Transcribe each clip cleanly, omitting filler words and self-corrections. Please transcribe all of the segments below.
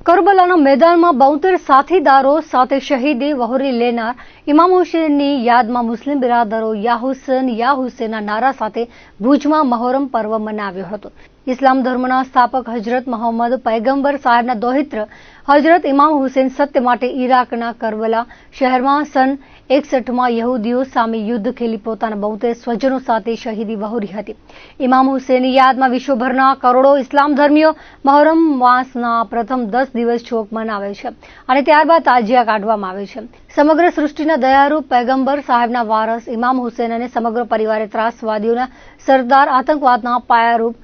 કરબલાના મેદાનમાં 72 સાથીદારો સાથે શહીદી વહોરી લેનાર ઇમામ હુસેનની યાદમાં મુસ્લિમ બિરાદરો યા હુસેનના નારા સાથે ભુજમાં મહોરમ પર્વ મનાવ્યો હતો। ઇસ્લામ ધર્મના સ્થાપક હજરત મોહમ્મદ પૈગંબર સાહેબના દૌહિત્ર હજરત ઇમામ હુસેન સત્ય માટે ઈરાકના કરબલા શહેરમાં સન 61માં યહૂદીઓ સામે યુદ્ધ ખેલી પોતાના 72 સ્વજનો સાથે શહીદી વહોરી હતી। ઇમામ હુસેનની યાદમાં વિશ્વભરના કરોડો ઇસ્લામ ધર્મીઓ મહોરમ માસના પ્રથમ 10 દિવસ શોક મનાવે છે અને ત્યારબાદ તાજિયા કાઢવામાં આવે છે। સમગ્ર સૃષ્ટિના દયાળુ પૈગંબર સાહેબના વારસ ઇમામ હુસેન અને સમગ્ર પરિવારે ત્રાસવાદીઓના સરદાર આતંકવાદના પાયારૂપ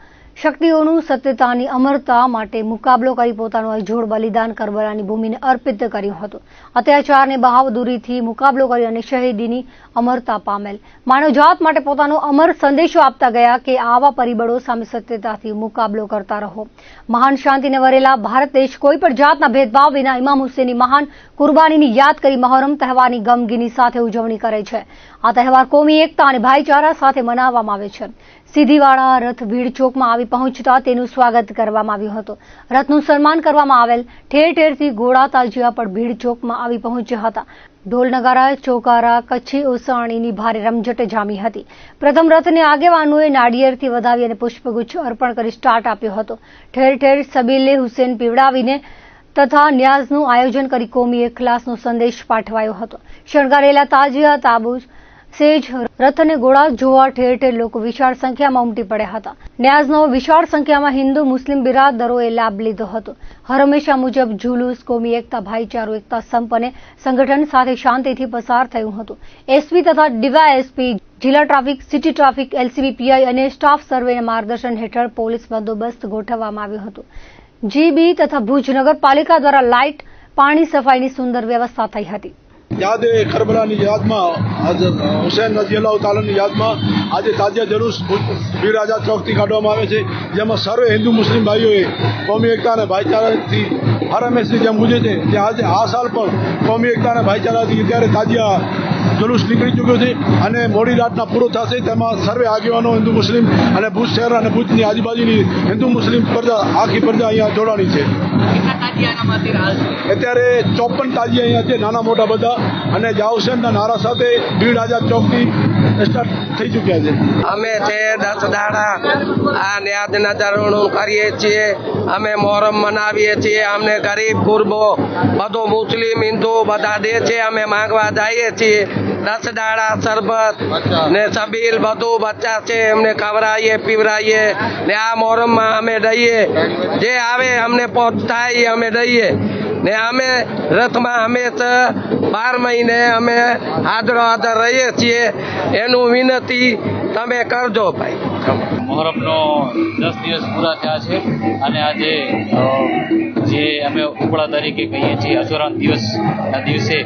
શક્તિઓનું સત્યતાની અમરતા માટે મુકાબલો કરી પોતાનું અજોડ બલિદાન કરબલાની ભૂમિને અર્પિત કર્યું હતું। અત્યાચારને બહાદુરીથી મુકાબલો કરી અને શહીદીની અમરતા પામેલ માનવજાત માટે પોતાનો અમર સંદેશો આપતા ગયા કે આવા પરિબળો સામે સત્યતાથી મુકાબલો કરતા રહો। મહાન શાંતિને વરેલા ભારત દેશ કોઈ પણ જાતના ભેદભાવ વિના ઇમામ હુસેનની મહાન કુરબાનીની યાદ કરી મહોરમ તહેવારની ગમગીની સાથે ઉજવણી કરે છે। આ તહેવાર કોમી એકતા અને ભાઈચારા સાથે મનાવવામાં આવે છે। સીધીવાળા રથ ભીડ ચોકમાં આવી પહોંચતા તેનું સ્વાગત કરવામાં આવ્યું હતું। રથનું સન્માન કરવામાં આવેલ ઠેર ઠેરથી ઘોડા તાજિયા પણ ભીડ ચોકમાં આવી પહોંચ્યા હતા। ઢોલ નગારા ચોકારા કચ્છી ઓસાણીની ભારે રમઝટ જામી હતી। પ્રથમ રથને આગેવાનોએ નાળિયેરથી વધાવી અને પુષ્પગુચ્છ અર્પણ કરી સ્ટાર્ટ આપ્યો હતો। ઠેર ઠેર સબીલે હુસેન પીવડાવીને તથા ન્યાઝનું આયોજન કરી કોમી એખલાસનો સંદેશ પાઠવાયો હતો। શણગારેલા તાજિયા તાબૂજ સેજ રથ અને ઘોડા જોવા ઠેર ઠેર લોકો વિશાળ સંખ્યામાં ઉમટી પડ્યા હતા। ન્યાઝનો વિશાળ સંખ્યામાં હિન્દુ મુસ્લિમ બિરાદરોએ લાભ લીધો હતો। હર હંમેશા મુજબ જુલુસ કોમી એકતા ભાઈચારો એકતા સંપ અને સંગઠન સાથે શાંતિથી પસાર થયું હતું। એસપી તથા ડીવાયએસપી જિલ્લા traffic city traffic LCB PI અને સ્ટાફ સર્વેના માર્ગદર્શન હેઠળ પોલીસ બંદોબસ્ત ગોઠવવામાં આવ્યો હતો। જીબી તથા ભુજ નગરપાલિકા દ્વારા લાઇટ પાણી સફાઈની સુંદર વ્યવસ્થા થઈ હતી। याद करबला की याद में आज हुसैन रजी अल्लाह ताला की याद में आज ताजिया जुलूस वीर आजाद चौक थी काढ़वामां आवे छे, जेमां सर्वे हिंदू मुस्लिम भाईओए कौमी एकता और भाईचाराथी हर हमेशा जेम उजवे छे ते आज आ साल पण कौमी एकता और भाईचाराथी त्यारे ताजिया जुलूस निकली चूक्यो छे અને મોડી રાતના પૂરો થશે। તેમાં સર્વે આગેવાનો હિન્દુ મુસ્લિમ અને ભુજ શહેર અને ભુજની આજુબાજુની હિન્દુ મુસ્લિમ પ્રજા આખી પ્રજા અહીંયા જોડાણી છે। અત્યારે 54 તાજિયા અહીંયા છે, નાના મોટા બધા, અને યા હુસેનના નારા સાથે ભીડ આઝાદ ચોકથી સ્ટાર્ટ થઈ ચૂક્યા છે। અમે છે 10 દાડા આ ન્યાદના ધરણું કરીએ છીએ, અમે મોહરમ મનાવીએ છીએ। અમને ગરીબ ગુરબો બધો મુસ્લિમ હિન્દુ બધા દે છે, અમે માંગવા જઈએ છીએ। 10 દાડા શરબત ને સબીલ બધું બચ્ચા છે એમને ખવડાવીએ પીવડાવીએ ને આ મોહરમમાં અમે દઈએ, જે આવે અમને પહોંચતા અમે દઈએ ને અમે રથમાં હંમેશા 12 મહિને અમે હાજર રહીએ છીએ। એનું વિનંતી તમે કરજો ભાઈ। મોહરમનો 10 દિવસ પૂરા થયા છે અને આજે જે અમે ઉપડા તરીકે કહીએ છીએ અશુરાના દિવસના દિવસે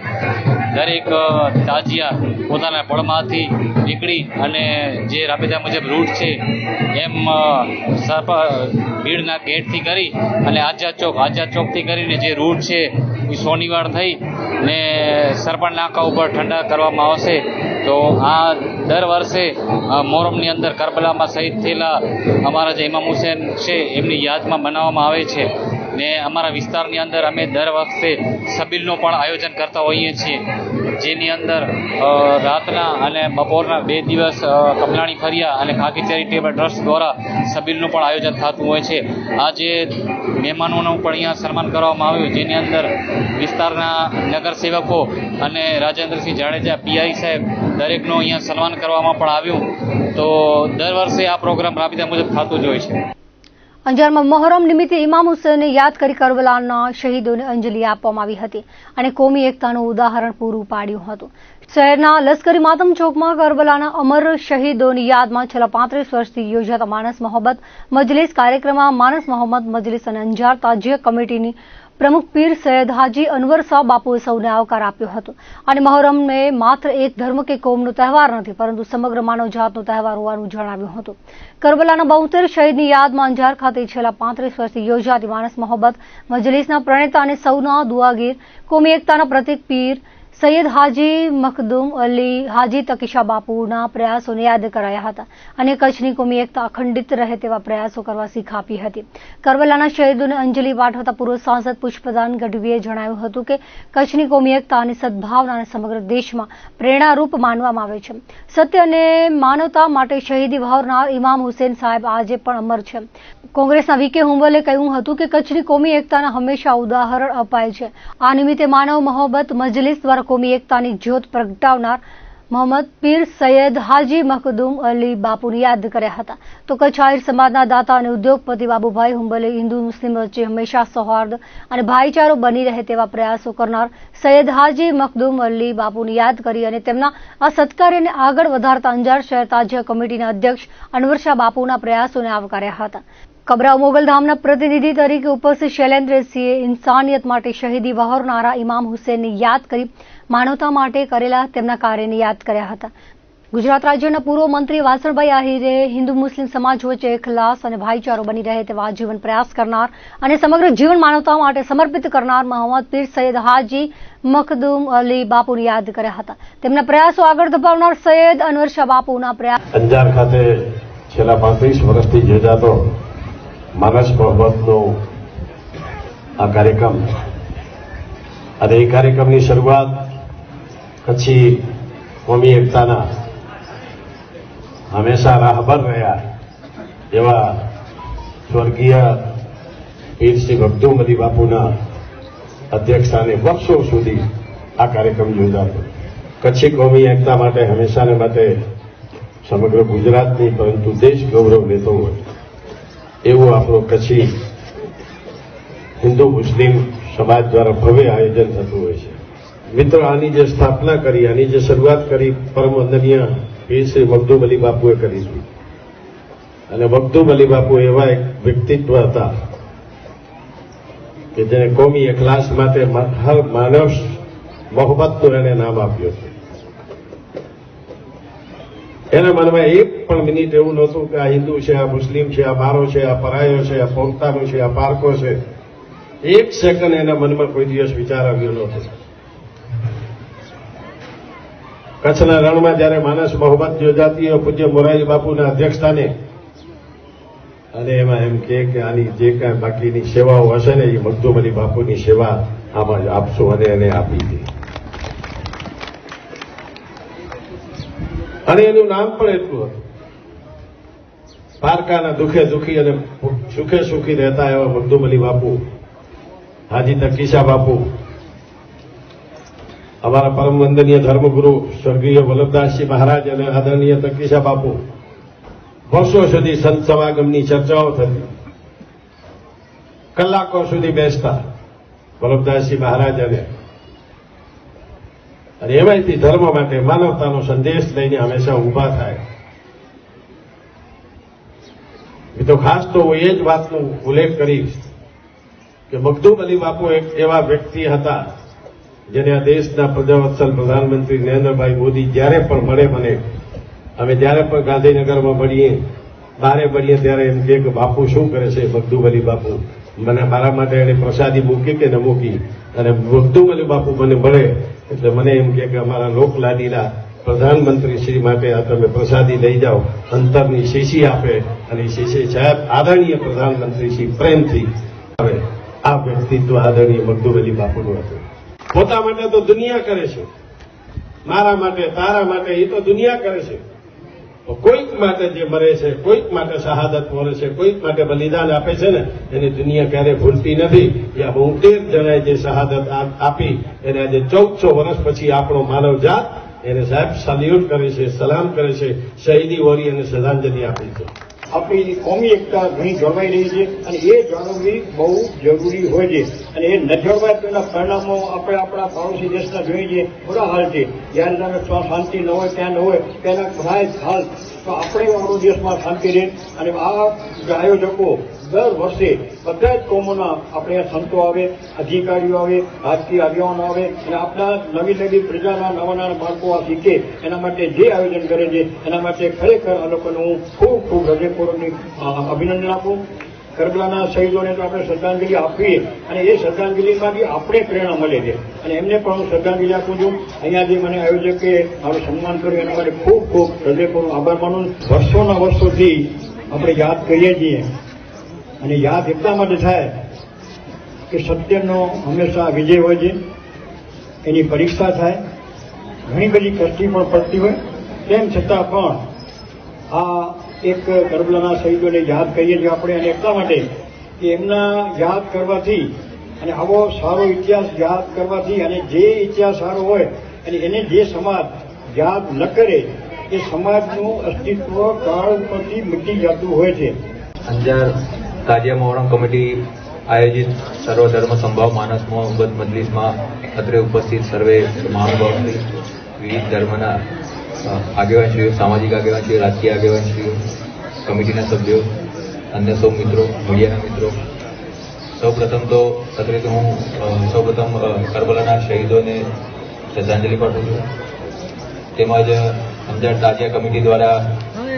દરેક તાજિયા પોતાના પળમાંથી નીકળી અને જે રાબેતા મુજબ રૂટ છે એમ ભીડના ગેટથી કરી અને આઝાદ ચોકથી કરીને જે રૂટ છે એ સોનીવાડ થઈ ને સરપણ નાકા ઉપર ઠંડા કરવામાં આવશે। તો આ દર વર્ષે મોહરમની અંદર કરબલામાં શહીદ થયેલા અમારા જે ઇમામ હુસેન છે એમની યાદમાં મનાવવામાં આવે છે ને અમારા વિસ્તારની અંદર અમે દર વખતે સબીલનું પણ આયોજન કરતા હોઈએ છીએ, જેની અંદર રાતના અને બપોરના 2 દિવસ કમલાણી ફરિયા અને ખાકી ચેરિટેબલ ટ્રસ્ટ દ્વારા સબીલનું પણ આયોજન થતું હોય છે। આજે મહેમાનોનું પણ અહીંયા સન્માન કરવામાં આવ્યું, જેની અંદર વિસ્તારના નગરસેવકો અને રાજેન્દ્રસિંહ જાડેજા પીઆઈ સાહેબ દરેકનું અહીંયા સન્માન કરવામાં પણ આવ્યું। તો દર વર્ષે આ પ્રોગ્રામ રાબેતા મુજબ થતું જ હોય છે। અંજારમાં મહોરમ નિમિત્તે ઇમામ હુસેનને યાદ કરી કરબલાના શહીદોને અંજલિ આપવામાં આવી હતી અને કોમી એકતાનું ઉદાહરણ પૂરું પાડ્યું હતું। શહેરના લશ્કરી માતમ ચોકમાં કરબલાના અમર શહીદોની યાદમાં છેલ્લા 35 વર્ષથી યોજાતા માનસ મોહબ્બત મજલિસ કાર્યક્રમમાં માનસ મોહમ્મદ મજલિસ અને અંજાર તાજિયા કમિટીની પ્રમુખ પીર સૈયદ હાજી અનવર શાહ બાપુએ સૌને આવકાર આપ્યો હતો અને મહોરમને માત્ર એક ધર્મ કે કોમનો તહેવાર નથી પરંતુ સમગ્ર માનવજાતનો તહેવાર હોવાનું જણાવ્યું હતું। કરબલાના 72 શહીદની યાદમાં અંજાર ખાતે છેલ્લા 35 વર્ષથી યોજાતી માનસ મોહબ્બત મજલિસના પ્રણેતા અને સૌના દુઆગીર કોમી એકતાના પ્રતિક પીર સૈયદ હાજી મખદુમ અલી હાજી તકીશા બાપુના પ્રયાસોને યાદ કરાયા હતા અને કચ્છની કોમી એકતા અખંડિત રહે તેવા પ્રયાસો કરવા શીખ આપી હતી. કરબલાના શહીદોને અંજલિ પાઠવતા પૂર્વ સાંસદ પુષ્પદાન ગઢવીએ જણાવ્યું હતું કે કચ્છની કોમી એકતા અને સદભાવનાને સમગ્ર દેશમાં પ્રેરણારૂપ માનવામાં આવે છે. સત્ય અને માનવતા માટે શહીદી વહોરનાર ઇમામ હુસેન સાહેબ આજે પણ અમર છે. કોંગ્રેસના વીકે હુંબલે કહ્યું હતું કે કચ્છની કોમી એકતાના હંમેશા ઉદાહરણ અપાય છે. આ નિમિત્તે માનવ મહોબત મજલિસ દ્વારા કોમી એકતાની જ્યોત પ્રગટાવનાર મોહમ્મદ પીર સૈયદ હાજી મખદુમ અલી બાપુને યાદ કર્યા હતા. તો કચ્છ આહિર સમાજના દાતા અને ઉદ્યોગપતિ બાબુભાઈ હુંબલે હિન્દુ મુસ્લિમ વચ્ચે હંમેશા સૌહાર્દ અને ભાઈચારો બની રહે તેવા પ્રયાસો કરનાર સૈયદ હાજી મખદુમ અલી બાપુને યાદ કરી અને તેમના આ સત્કાર્યને આગળ વધારતા અંજાર શહેર તાજિયા કમિટીના અધ્યક્ષ અનવરશાહ બાપુના પ્રયાસોને આવકાર્યા હતા. કબરાવ મોગલધામના પ્રતિનિધિ તરીકે ઉપસ્થિત શૈલેન્દ્રસિંહે ઇન્સાનિયત માટે શહીદી વહોરનારા ઇમામ હુસેનને યાદ કરી માનવતા માટે કરેલા તેમના કાર્યને યાદ કર્યા હતા. ગુજરાત રાજ્યના પૂર્વ મંત્રી વાસણભાઈ આહિરે હિન્દુ મુસ્લિમ સમાજ વચ્ચે ખલાસ અને ભાઈચારો બની રહે તેવા આજીવન પ્રયાસ કરનાર અને સમગ્ર જીવન માનવતા માટે સમર્પિત કરનાર મોહમ્મદ પીર સૈયદ હાજી મખદુમ અલી બાપુને યાદ કર્યા હતા. તેમના પ્રયાસો આગળ ધપાવનાર સૈયદ અનવરશાહ બાપુના પ્રયાસ અંજાર ખાતે છેલ્લા 35 વર્ષથી યોજાતો માનસ મોહબ્બતનો આ કાર્યક્રમ અને એ કાર્યક્રમની શરૂઆત કચ્છી કોમી એકતાના હંમેશા રાહબર રહ્યા એવા સ્વર્ગીય પીર શ્રી મખદુમ અલી બાપુના અધ્યક્ષસ્થાને વર્ષો સુધી આ કાર્યક્રમ યોજાતો. કચ્છી કોમી એકતા માટે હંમેશાને માટે સમગ્ર ગુજરાતની પરંતુ દેશ ગૌરવ લેતો હોય એવું આપણું કચ્છી હિન્દુ મુસ્લિમ સમાજ દ્વારા ભવ્ય આયોજન થતું હોય છે. મિત્રો, આની જે સ્થાપના કરી, આની જે શરૂઆત કરી પરમ વંદનીય પીર શ્રી મખદુમ અલી બાપુએ કરી હતી. અને મખદુમ અલી બાપુ એવા એક વ્યક્તિત્વ હતા કે જેને કોમી એકલાસ માટે હર માનવ મોહબ્બતનું એને નામ આપ્યું હતું. એના મનમાં એક પણ મિનિટ એવું નહોતું કે આ હિન્દુ છે, આ મુસ્લિમ છે, આ મારો છે, આ પરાયો છે, આ પોતાનો છે, આ પારકો છે. એક સેકન્ડ એના મનમાં કોઈ દિવસ વિચાર આવ્યો નહોતો. કચ્છના રણમાં જયારે માનસ મોહબ્બત યોજાતી હોય પૂજ્ય મોરારી બાપુના અધ્યક્ષસ્થાને, અને એમાં એમ કે આની જે કાંઈ બાકીની સેવાઓ હશે ને એ મખદુમ અલી બાપુની સેવા આમાં જ આપશો, અને એને આપી હતી. અને એનું નામ પણ એટલું હતું. પારકાના દુઃખે દુઃખી અને સુખે સુખી રહેતા એવા મખદુમ અલી બાપુ, હાજી તકીશા બાપુ, અમારા પરમ વંદનીય ધર્મગુરુ સ્વર્ગીય વલ્લભદાસજી મહારાજ અને આદરણીય તકીશા બાપુ, વર્ષો સુધી સંત સમાગમની ચર્ચાઓ થતી, કલાકો સુધી બેસતા વલ્લભદાસજી મહારાજ અને એમાંથી ધર્મ માટે માનવતાનો સંદેશ લઈને હંમેશા ઉભા થાય. તો ખાસ તો હું એ જ વાતનો ઉલ્લેખ કરીશ કે મખદુમ અલી બાપુ એક એવા વ્યક્તિ હતા જેને આ દેશના પ્રજાવત્સલ પ્રધાનમંત્રી નરેન્દ્રભાઈ મોદી જ્યારે પણ મળે મને, અમે જ્યારે પણ ગાંધીનગરમાં મળીએ, બહારે મળીએ ત્યારે એમ કે બાપુ શું કરે છે મખદુમ અલી બાપુ, મને મારા માટે એને પ્રસાદી મૂકી કે ન મૂકી. અને મખદુમ અલી બાપુ મને મળે એટલે મને એમ કે અમારા લોકલાડીના પ્રધાનમંત્રી શ્રી માટે આ તમે પ્રસાદી લઈ જાઓ. અંતરની શીશી આપે અને શીશી સાહેબ આદરણીય પ્રધાનમંત્રી શ્રી પ્રેમથી આવે. આ વ્યક્તિત્વ આદરણીય મખદુમ અલી બાપુનું હતું. પોતા માટે તો દુનિયા કરે છે, મારા માટે તારા માટે એ તો દુનિયા કરે છે. કોઈક માટે જે મરે છે, કોઈક માટે શહાદત મળે છે, કોઈક માટે બલિદાન આપે છે ને એની દુનિયા ક્યારે ભૂલતી નથી. આ 72 જણાએ જે શહાદત આપી એને આજે 1400 વર્ષ પછી આપણો માનવ જાત એને સાહેબ સલ્યુટ કરે છે, સલામ કરે છે, શહીદી ઓરી અને શ્રદ્ધાંજલિ આપી છે. આપણી કોમી એકતા ઘણી જળવાઈ રહી છે અને એ જાળવવી બહુ જરૂરી હોય છે. અને એ ન જળવાય તો એના પરિણામો આપણે આપણા પાડોશી દેશના જોઈએ છીએ. બુરા હાલ છે. જ્યારે તમે શાંતિ ન હોય, ત્યાં ન હોય, તેના બધા જ હાલ. તો આપણે આપણો દેશમાં શાંતિ રહે. અને આ આયોજકો દર વર્ષે બધા જ કોમોના આપણે સંતો આવે, અધિકારીઓ આવે, રાજકીય આગેવાનો આવે અને આપણા નવી નવી પ્રજાના નવા નાના બાળકો આ શીખે એના માટે જે આયોજન કરે છે એના માટે ખરેખર આ લોકોને હું ખૂબ ખૂબ હૃદયપૂર્વકની અભિનંદન આપું. કરબલાના શહીદોને તો આપણે શ્રદ્ધાંજલિ આપીએ અને એ શ્રદ્ધાંજલિમાંથી આપણે પ્રેરણા મળે છે અને એમને પણ હું શ્રદ્ધાંજલિ આપું છું. અહીંયા જે મને આયોજકે મારું સન્માન કર્યું એના માટે ખૂબ ખૂબ હૃદયપૂર્વક આભાર માનું. વર્ષોના વર્ષોથી આપણે યાદ કરીએ છીએ અને યાદ એટલા માટે થાય કે સત્યનો હંમેશા વિજય હોય છે, એની પરીક્ષા થાય, ઘણી બધી કષ્ટી પણ પડતી હોય, તેમ છતાં પણ આ એક કરબલાના શહીદોને યાદ કરીએ છીએ આપણે અને એટલા માટે કે એમના યાદ કરવાથી અને આવો સારો ઇતિહાસ યાદ કરવાથી અને જે ઇતિહાસ સારો હોય અને એને જે સમાજ યાદ ન કરે એ સમાજનું અસ્તિત્વ કાળ ઉપરથી મિટી જતું હોય છે. અંજાર તાજિયા મોહરમ કમિટી આયોજિત સર્વધર્મ સંભાવ માનસ મોહબ્બત મજલિસમાં અત્રે ઉપસ્થિત સર્વે મહાનુભાવોથી વિવિધ ધર્મના આગેવાનશ્રીઓ, સામાજિક આગેવાનશ્રીઓ, રાજકીય આગેવાનશ્રીઓ, કમિટીના સભ્યો, અન્ય સૌ મિત્રો, મીડિયાના મિત્રો, સૌપ્રથમ તો હું કરબલાના શહીદોને શ્રદ્ધાંજલિ પાઠવું છું. તેમજ અંજાર તાજિયા કમિટી દ્વારા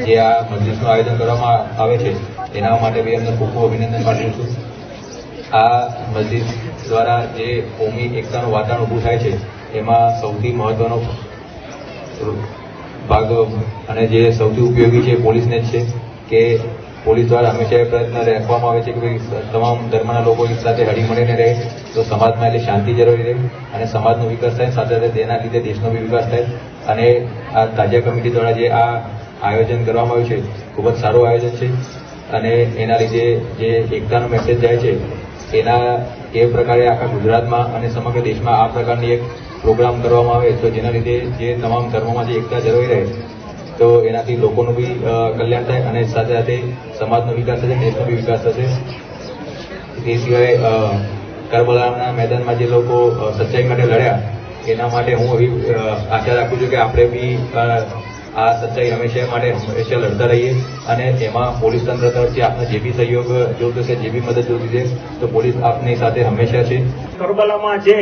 જે આ મજલિસનું આયોજન કરવામાં આવે છે એના માટે બી એમને ખૂબ ખૂબ અભિનંદન પાઠવું છું. આ મજલિસ દ્વારા જે કોમી એકતાનું વાતાવરણ ઊભું થાય છે એમાં સૌથી મહત્વનો ભાગ અને જે સૌથી ઉપયોગી છે પોલીસને જ છે કે પોલીસ દ્વારા હંમેશા પ્રયત્ન રાખવામાં આવે છે કે ભાઈ તમામ ધર્મના લોકો એક સાથે હળી મળીને રહે તો સમાજમાં એટલે શાંતિ જળવાઈ રહે અને સમાજનો વિકાસ થાય, સાથે સાથે તેના લીધે દેશનો બી વિકાસ થાય. અને આ તાજિયા કમિટી દ્વારા જે આ આયોજન કરવામાં આવ્યું છે ખૂબ જ સારું આયોજન છે અને એના લીધે જે એકતાનો મેસેજ જાય છે એના એ પ્રકારે આખા ગુજરાતમાં અને સમગ્ર દેશમાં આ પ્રકારની એક પ્રોગ્રામ કરવામાં આવે તો જેના લીધે જે તમામ ધર્મોમાં જે એકતા જળવાઈ રહે તો એનાથી લોકોનું બી કલ્યાણ થાય અને સાથે સાથે સમાજનો વિકાસ થશે, દેશનો બી વિકાસ થશે. તે સિવાય કરબલાના મેદાનમાં જે લોકો સચ્ચાઈ માટે લડ્યા એના માટે હું એવી આશા રાખું છું કે આપણે બી આ સચ્ચાઈ હંમેશા લડતા રહીએ અને એમાં પોલીસ તંત્ર તરફથી આપને જે બી સહયોગ જોતો છે, જે બી મદદ જોતી છે તો પોલીસ આપની સાથે હંમેશા છે. કરબલામાં જે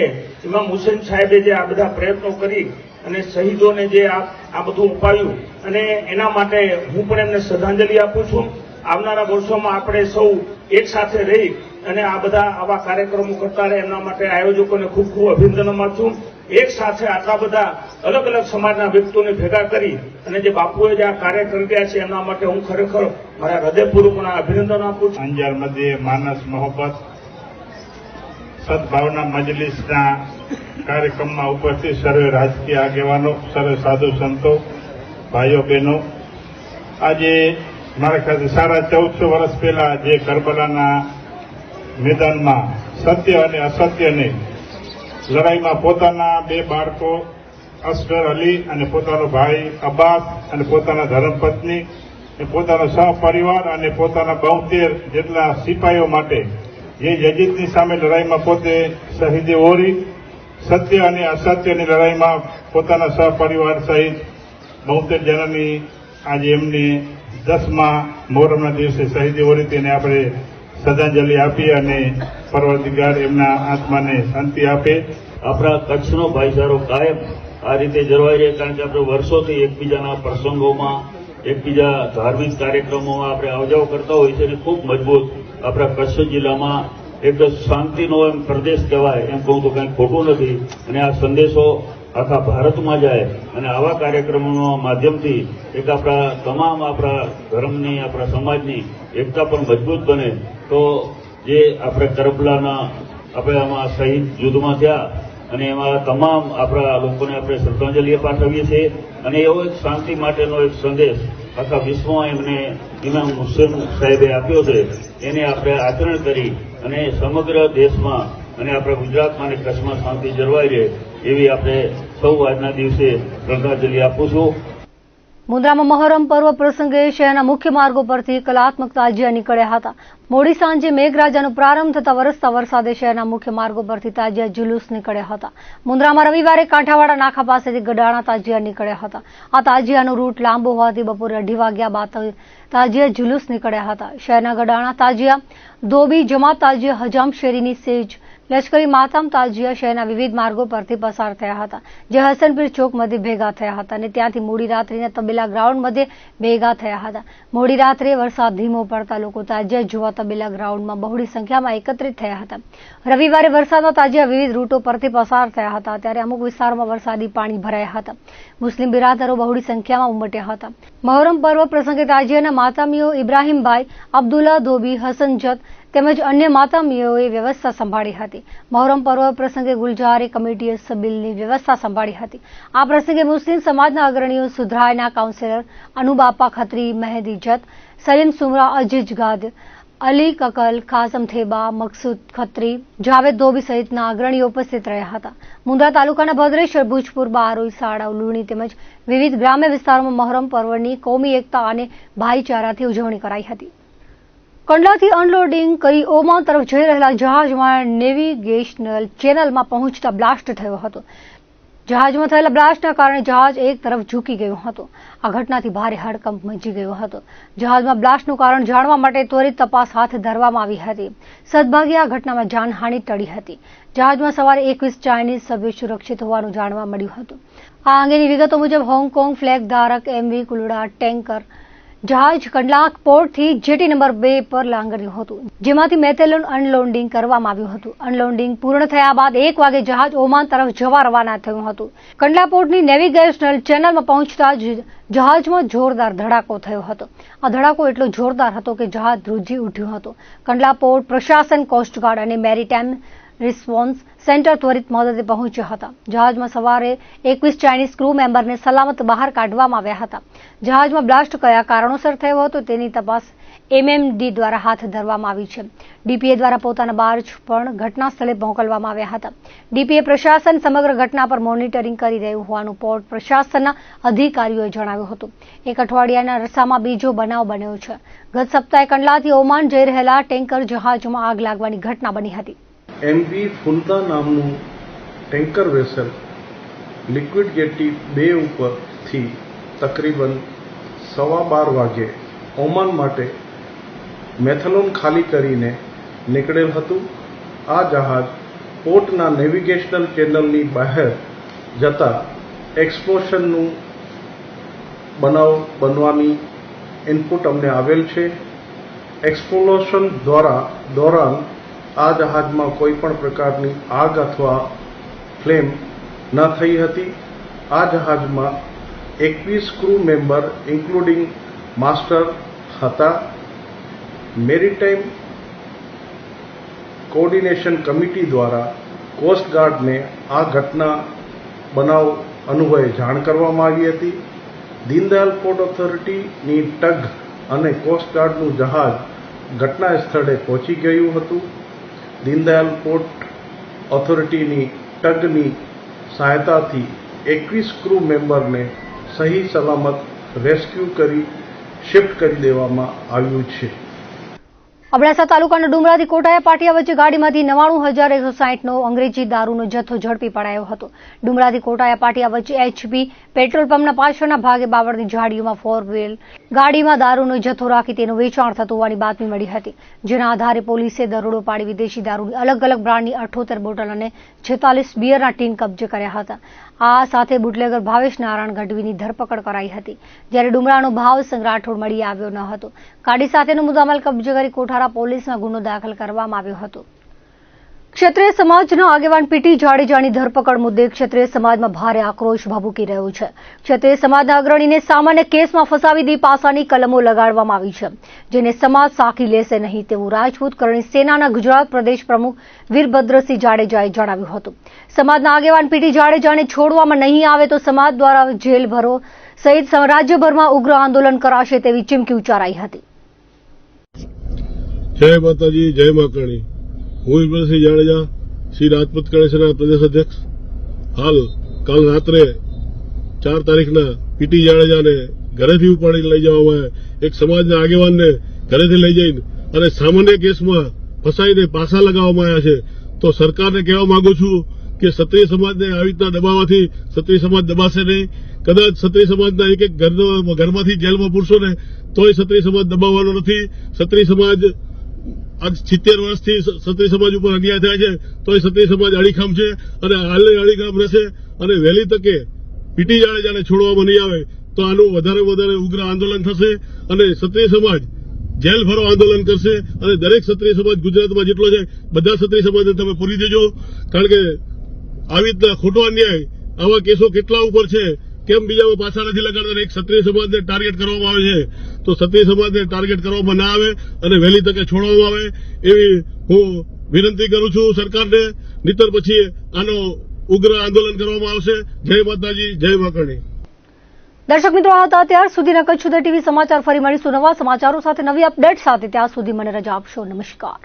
ઇમામ હુસેન સાહેબે જે આ બધા પ્રયત્નો કરી અને શહીદોને જે આ બધું ઉપાડ્યું અને એના માટે હું પણ એમને શ્રદ્ધાંજલિ આપું છું. આવનારા વર્ષોમાં આપણે સૌ એક સાથે રહી અને આ બધા આવા કાર્યક્રમો કરતા રહે એમના માટે આયોજકોને ખૂબ ખૂબ અભિનંદન આપું છું. એક સાથે આટલા બધા અલગ અલગ સમાજના વ્યક્તિઓને ભેગા કરી અને જે બાપુએ જે આ કાર્ય કરી રહ્યા છે એમના માટે હું ખરેખર મારા હૃદયપૂર્વકના અભિનંદન આપું છું. અંજાર મધ્યે માનસ મોહબ્બત સદભાવના મજલિસના કાર્યક્રમમાં ઉપસ્થિત સર્વે રાજકીય આગેવાનો, સર્વે સાધુ સંતો, ભાઈઓ બહેનો, આજે મારા ખ્યાલથી 14.5 વર્ષ પહેલા જે કરબલાના મેદાનમાં સત્ય અને અસત્યને લડાઈમાં પોતાના 2 બાળકો અસગર અલી અને પોતાનો ભાઈ અબ્બાસ અને પોતાના ધર્મપત્ની પોતાનો સહપરિવાર અને પોતાના 72 જેટલા સિપાહીઓ માટે જે યજીદની સામે લડાઈમાં પોતે શહીદી ઓરી સત્ય અને અસત્યની લડાઈમાં પોતાના સહપરિવાર સહિત 72 જણાની આજે એમની 10મા મોહરમના દિવસે શહીદી ઓરી તેને આપણે શ્રદ્ધાંજલિ આપી અને પરવરદિગાર એમના આત્માને શાંતિ આપે. આપણા કચ્છનો ભાઈચારો કાયમ આ રીતે જળવાઈ રહે, કારણ કે આપણે વર્ષોથી એકબીજાના પ્રસંગોમાં, એકબીજા ધાર્મિક કાર્યક્રમોમાં આપણે આવજાવ કરતા હોઈએ છીએ અને ખૂબ મજબૂત આપણા કચ્છ જિલ્લામાં એક શાંતિનો એમ પ્રદેશ કહેવાય એમ કહું તો કંઈ ખોટું નથી. અને આ સંદેશો આખા ભારતમાં જાય અને આવા કાર્યક્રમોના માધ્યમથી એક આપણા તમામ આપણા ધર્મની, આપણા સમાજની એકતા પણ મજબૂત બને. તો જે આપણે કરબલાના આપણે આમાં શહીદ યુદ્ધમાં થયા અને એમાં તમામ આપણા લોકોને આપણે શ્રદ્ધાંજલિ પાઠવીએ છીએ અને એવો એક શાંતિ માટેનો એક સંદેશ આખા વિશ્વમાં એમને ઇમામ હુસેન સાહેબે આપ્યો છે એને આપણે આચરણ કરી અને સમગ્ર દેશમાં અને આપણા ગુજરાતમાં અને કચ્છમાં શાંતિ જળવાઈ રહે એવી આપણે સૌ આજના દિવસે શ્રદ્ધાંજલિ આપું છું. મુન્દ્રામાં મહોરમ પર્વ પ્રસંગે શહેરના મુખ્ય માર્ગો પરથી કલાત્મક તાજિયા નીકળ્યા હતા. મોડી સાંજે મેઘરાજાનો પ્રારંભ થતા વરસતા વરસાદે શહેરના મુખ્ય માર્ગો પરથી તાજિયા જુલુસ નીકળ્યા હતા. મુન્દ્રામાં રવિવારે કાંઠાવાડા નાકા પાસેથી ગડાણા તાજિયા નીકળ્યા હતા. આ તાજિયાનો રૂટ લાંબો હોવાથી બપોરે 2:30 વાગ્યા બાદ તાજિયા જુલુસ નીકળ્યા હતા. શહેરના ગડાણા તાજિયા, ધોબી, જમાત તાજિયા, હજામ શેરીની સેજ લશ્કરી માતમ તાજિયા શહેરના વિવિધ માર્ગો પરથી પસાર થયા હતા, જે હસનપીર ચોક મધ્યે ભેગા થયા હતા અને ત્યાંથી મોડી રાત્રિના તબેલા ગ્રાઉન્ડ મધ્યે ભેગા થયા હતા. મોડી રાત્રે વરસાદ ધીમો પડતા લોકો તાજિયા જોવા તબેલા ગ્રાઉન્ડમાં બહોળી સંખ્યામાં એકત્રિત થયા હતા. રવિવારે વરસાદમાં તાજિયા વિવિધ રૂટો પરથી પસાર થયા હતા, ત્યારે અમુક વિસ્તારોમાં વરસાદી પાણી ભરાયા હતા. મુસ્લિમ બિરાદરો બહોળી સંખ્યામાં ઉમટ્યા હતા. મહોરમ પર્વ પ્રસંગે તાજિયાના માતામીઓ ઇબ્રાહીમભાઈ, અબ્દુલ્લા ધોબી, હસન જત તેમજ અન્ય માતામીઓએ વ્યવસ્થા સંભાળી હતી. મહોરમ પર્વ પ્રસંગે ગુલજારી કમિટીએ સબીલની વ્યવસ્થા સંભાળી હતી. આ પ્રસંગે મુસ્લિમ સમાજના અગ્રણીઓ સુધરાયના કાઉન્સિલર અનુબાપા ખત્રી, મહેદી જત, સલીમ સુમરા, અજીજ ગાદ, અલી કકલ, કાસમ થેબા, મકસૂદ ખત્રી, જાવેદ ધોબી સહિતના અગ્રણીઓ ઉપસ્થિત રહ્યા હતા. મુન્દ્રા તાલુકાના ભદ્રેશ્વર, ભુજપુર, બારોઈ, સાડા, લુણી તેમજ વિવિધ ગ્રામ્ય વિસ્તારોમાં મહોરમ પર્વની કોમી એકતા અને ભાઈચારાથી ઉજવણી કરાઈ હતી. કંડલાથી અનલોડિંગ કરી ઓમાન તરફ જઈ રહેલા જહાજમાં નેવિગેશનલ ચેનલમાં પહોંચતા બ્લાસ્ટ થયો હતો. જહાજમાં થયેલા બ્લાસ્ટના કારણે જહાજ એક તરફ ઝૂકી ગયું હતું. આ ઘટનાથી ભારે હડકંપ મચી ગયો હતો. જહાજમાં બ્લાસ્ટનું કારણ જાણવા માટે ત્વરિત તપાસ હાથ ધરવામાં આવી હતી. સદભાગ્યે આ ઘટનામાં જાનહાનિ ટળી હતી. જહાજમાં સવારે 21 ચાઇનીઝ સભ્યો સુરક્ષિત હોવાનું જાણવા મળ્યું હતું. આ અંગેની વિગતો મુજબ હોંગકોંગ ફ્લેગ ધારક MV કુલડા ટેન્કર જહાજ કંડલા પોર્ટથી જેટી નંબર 2 પર લાંગર્યું હતું, જેમાંથી મેથેલોન અનલોડિંગ કરવામાં આવ્યું હતું. અનલોડિંગ પૂર્ણ થયા બાદ 1 વાગે જહાજ ઓમાન તરફ જવા રવાના થયું હતું. કંડલા પોર્ટની નેવિગેશનલ ચેનલમાં પહોંચતા જહાજમાં જોરદાર ધડાકો થયો હતો. આ ધડાકો એટલો જોરદાર હતો કે જહાજ ધ્રુજી ઉઠ્યું હતું. કંડલા પોર્ટ પ્રશાસન, કોસ્ટગાર્ડ અને મેરીટાઈમ રિસ્પોન્સ સેન્ટર ત્વરિત મદદે પહોંચ્યા હતા. જહાજમાં સવારે 21 ચાઇનીઝ ક્રૂ મેમ્બરને સલામત બહાર કાઢવામાં આવ્યા હતા. જહાજમાં બ્લાસ્ટ કયા કારણોસર થયો હતો તેની તપાસ MMD દ્વારા હાથ ધરવામાં આવી છે. DPA દ્વારા પોતાના બાર્જ પણ ઘટના સ્થળે મોકલવામાં આવ્યા હતા. DPA પ્રશાસન સમગ્ર ઘટના પર મોનિટરિંગ કરી રહ્યું હોવાનું પોર્ટ પ્રશાસનના અધિકારીઓએ જણાવ્યું હતું. એક અઠવાડિયાના અરસામાં બીજો બનાવ બન્યો છે. ગત સપ્તાહે કંડલાથી ઓમાન જઈ રહેલા ટેન્કર જહાજમાં આગ લાગવાની ઘટના બની હતી. MV ફુલતા નામનું ટેન્કર વેસલ લિક્વિડ જેટી 2 ઉપરથી તકરીબન 12:15 વાગે ઓમાન માટે મેથેલોન ખાલી કરીને નીકળેલ હતું. આ જહાજ પોર્ટના નેવિગેશનલ ચેનલની બહાર જતા એક્સપ્લોશનનું બનાવ બનવાની ઇનપુટ અમને આવેલ છે. એક્સપ્લોશન દોરાન આ જહાજમાં કોઈ પણ પ્રકારની આગ અથવા ફ્લેમ ન થઈ હતી. આ જહાજમાં 21 ક્રૂ મેમ્બર ઇન્ક્લુડિંગ માસ્ટર હતા. મેરીટાઈમ કોઓર્ડિનેશન કમિટી દ્વારા કોસ્ટગાર્ડને આ ઘટના બનાવ અન્વયે જાણ કરવામાં આવી હતી. દીનદયાલ પોર્ટ ઓથોરિટીની ટગ અને કોસ્ટગાર્ડનું જહાજ ઘટના સ્થળે પહોંચી ગયું હતું. દીનદયાલ પોર્ટ ઓથોરિટીની ટગની સહાયતાથી 21 ક્રૂ મેમ્બરને સહી સલામત રેસ્ક્યુ કરી શિફ્ટ કરી દેવામાં આવ્યું છે. અબડાસા તાલુકાના ડુમરાથી કોટાયા પાટિયા વચ્ચે ગાડીમાંથી 99,160નો અંગ્રેજી દારૂનો જથ્થો ઝડપી પડાયો હતો. ડુમરાથી કોટાયા પાટિયા વચ્ચે HP પેટ્રોલ પંપના પાછળના ભાગે બાવળની ઝાડીઓમાં 4 વ્હીલ ગાડીમાં દારૂનો જથ્થો રાખી તેનું વેચાણ થતું હોવાની બાતમી મળી હતી. જેના આધારે પોલીસે દરોડો પાડી વિદેશી દારૂની અલગ અલગ બ્રાન્ડની 78 બોટલ અને 46 બિયરના ટીન કબજે કર્યા હતા. આ સાથે બુટલેગર ભાવેશ નારાયણ ગઢવીની ધરપકડ કરાઈ હતી. જ્યારે ડુમરાનો ભાવસંગ રાઠોડ મળી આવ્યો ન હતો. ગાડી સાથેનો મુદ્દામાલ કબજે કરી કોઠારા પોલીસમાં ગુનો દાખલ કરવામાં આવ્યો હતો. ક્ષત્રિય સમાજના આગેવાન પીટી જાડેજાની ધરપકડ મુદ્દે ક્ષત્રિય સમાજમાં ભારે આક્રોશ ભભૂકી રહ્યો છે. ક્ષત્રિય સમાજના અગ્રણીને સામાન્ય કેસમાં ફસાવી દી પાસાની કલમો લગાડવામાં આવી છે, જેને સમાજ સાખી લેશે નહીં તેવું રાજપૂત કરણી સેનાના ગુજરાત પ્રદેશ પ્રમુખ વીરભદ્રસિંહ જાડેજાએ જણાવ્યું હતું. સમાજના આગેવાન પીટી જાડેજાને છોડવામાં નહીં આવે તો સમાજ દ્વારા જેલ ભરો સહિત રાજ્યભરમાં ઉગ્ર આંદોલન કરાશે તેવી ચીમકી ઉચ્ચારાઈ હતી. જય માતાજી, જય મા કરણી. હું વીરભદ્રસિંહ જાડેજા, શ્રી રાજપૂત કરણી સેના પ્રદેશ અધ્યક્ષ. હાલ કાલ રાત્રે 4 તારીખના પીટી જાડેજાને ઘરેથી ઉપાડીને લઈ જવામાં આવ્યા. એક સમાજના આગેવાનને ઘરેથી લઈ જઈને અને સામાન્ય કેસમાં ફસાઈને પાસા લગાવવામાં આવ્યા છે. તો સરકારને કહેવા માંગુ છું કે ક્ષત્રિય સમાજને આવી રીતના દબાવવાથી ક્ષત્રિય સમાજ દબાશે નહીં. કદાચ ક્ષત્રિય સમાજના એક ઘરમાંથી જેલમાં પૂરશો ને તોય ક્ષત્રિય સમાજ દબાવવાનો નથી. ક્ષત્રિય સમાજ આજ 70 વર્ષથી ક્ષત્રિય સમાજ ઉપર અન્યાય થાય છે તો એ ક્ષત્રિય સમાજ અડીખમ છે અને હાલે અડીખમ રહેશે અને વહેલી તકે પીટી જાડેજાને છોડવામાં નહીં આવે તો આનું વધારે ઉગ્ર આંદોલન થશે અને ક્ષત્રિય સમાજ જેલ ભરો આંદોલન કરશે અને દરેક ક્ષત્રિય સમાજ ગુજરાતમાં જેટલો છે બધા ક્ષત્રિય સમાજને તમે પૂરી દેજો કારણ કે આવી રીતના ખોટો અન્યાય આવા કેસો કેટલા ઉપર છે કેમ બીજામાં પાછા નથી લગાડતા એક ક્ષત્રિય સમાજને ટાર્ગેટ કરવામાં આવે છે તો ક્ષત્રિય સમાજને ટાર્ગેટ કરવામાં ના આવે અને વહેલી તકે છોડવામાં આવે એવી હું વિનંતી કરું છું સરકારને નહીંતર પછી આનો ઉગ્ર આંદોલન કરવામાં આવશે જય માતાજી જય માકણી દર્શક મિત્રો આ હતા ત્યાર સુધીના કચ્છ સુધા ટીવી સમાચાર ફરી મળીશું નવા સમાચારો સાથે નવી અપડેટ સાથે ત્યાં સુધી મને રજા આપશો નમસ્કાર